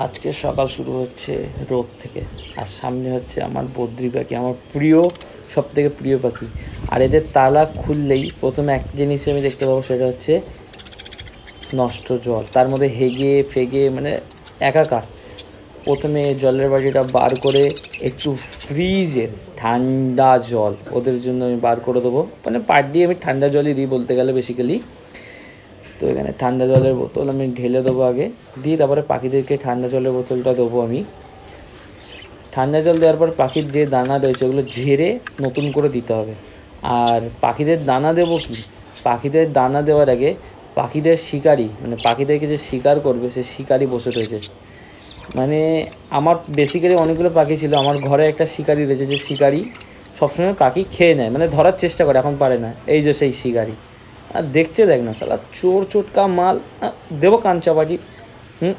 আজকে সকাল শুরু হচ্ছে রোদ থেকে, আর সামনে হচ্ছে আমার বদ্রি পাখি, আমার প্রিয়, সব থেকে প্রিয় পাখি। আর এদের তালা খুললেই প্রথমে এক জিনিস আমি দেখতে পাবো, সেটা হচ্ছে নষ্ট জল, তার মধ্যে হেগে ফেগে মানে একাকার। প্রথমে জলের বাটিটা বার করে একটু ফ্রিজের ঠান্ডা জল ওদের জন্য আমি বার করে দেবো, মানে পার দিয়ে আমি ঠান্ডা জলই দিই বলতে গেলে বেসিক্যালি। তো এখানে ঠান্ডা জলের বোতল আমি ঢেলে দেবো আগে, দিয়ে তারপরে পাখিদেরকে ঠান্ডা জলের বোতলটা দেবো আমি। ঠান্ডা জল দেওয়ার পর পাখির যে দানা রয়েছে ওগুলো ঝেড়ে নতুন করে দিতে হবে। আর পাখিদের দানা দেবো কি, পাখিদের দানা দেওয়ার আগে পাখিদের শিকারি, মানে পাখিদেরকে যে শিকার করবে সে শিকারি বসে রয়েছে। মানে আমার বেসিক্যালি অনেকগুলো পাখি ছিল, আমার ঘরে একটা শিকারি রয়েছে, যে শিকারি সবসময় পাখি খেয়ে নেয়, মানে ধরার চেষ্টা করে, এখন পারে না। এই যে সেই শিকারি, আর দেখছে দেখ না শালা চোর চোটকা মাল। দেবো কাঞ্চা পাখি।